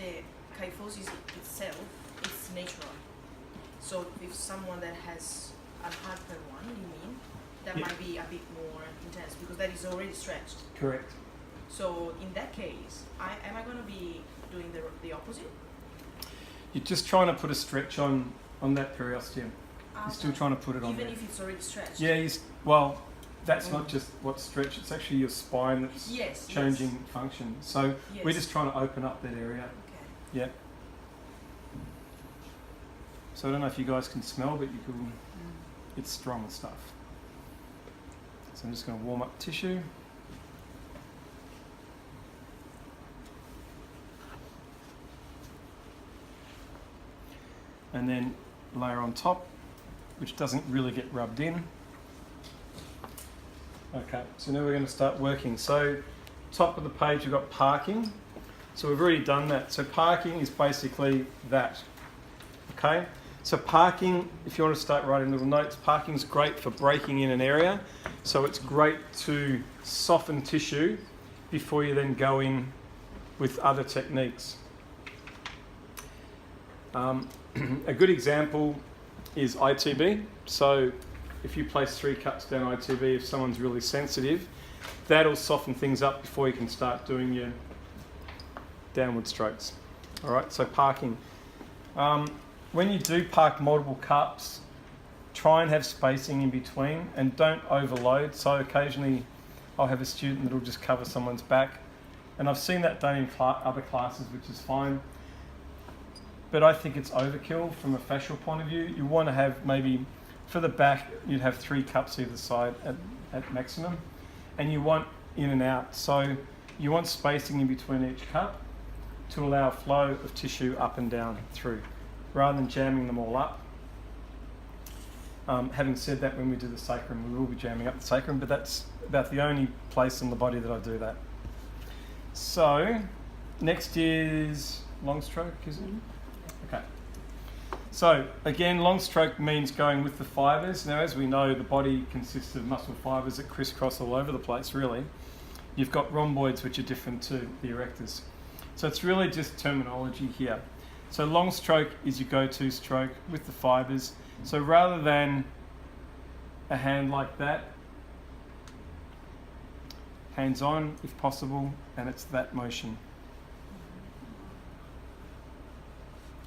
the kyphosis itself is natural. So if someone that has a harder one, you mean, that might be a bit more intense because that is already stretched. Correct. So in that case, am I going to be doing the opposite? You're just trying to put a stretch on that periosteum. You're still trying to put it on even there. if it's already stretched? Yeah, well, that's not just what's stretched, it's actually your spine that's changing function. So we're just trying to open up that area. Okay. Yeah. So I don't know if you guys can smell, but you can. It's strong stuff. So I'm just going to warm up tissue. And then layer on top, which doesn't really get rubbed in. Okay, so now we're going to start working. So top of the page we've got parking. So we've already done that. So parking is basically that. Okay, so parking, if you want to start writing little notes, parking is great for breaking in an area. So it's great to soften tissue before you then go in with other techniques. A good example is ITB. So if you place 3 cups down ITB, if someone's really sensitive, that'll soften things up before you can start doing your downward strokes. All right, so parking. When you do park multiple cups, try and have spacing in between and don't overload. So occasionally I'll have a student that'll just cover someone's back. And I've seen that done in other classes, which is fine. But I think it's overkill from a fascial point of view. You want to have maybe, for the back, you'd have 3 cups either side at maximum. And you want in and out. So you want spacing in between each cup to allow flow of tissue up and down through, rather than jamming them all up. Having said that, when we do the sacrum, we will be jamming up the sacrum, but that's about the only place on the body that I do that. So next is long stroke, is it? Okay. So again, long stroke means going with the fibres. Now, as we know, the body consists of muscle fibres that crisscross all over the place, really. You've got rhomboids, which are different to the erectors. So it's really just terminology here. So long stroke is your go-to stroke with the fibres. So rather than a hand like that, hands on if possible, and it's that motion.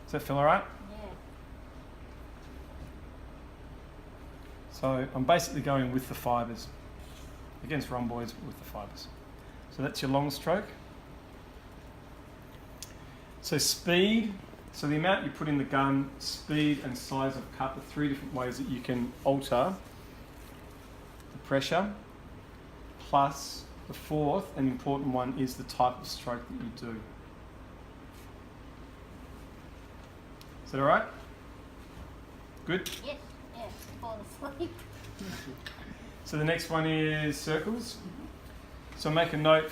Does that feel all right? Yeah. So I'm basically going with the fibres, against rhomboids with the fibres. So that's your long stroke. So speed, so the amount you put in the gun, speed and size of cut are 3 different ways that you can alter the pressure. Plus the 4th and important one is the type of stroke that you do. Is that all right? Good? Yes, yes, fall asleep. So the next one is circles. So make a note for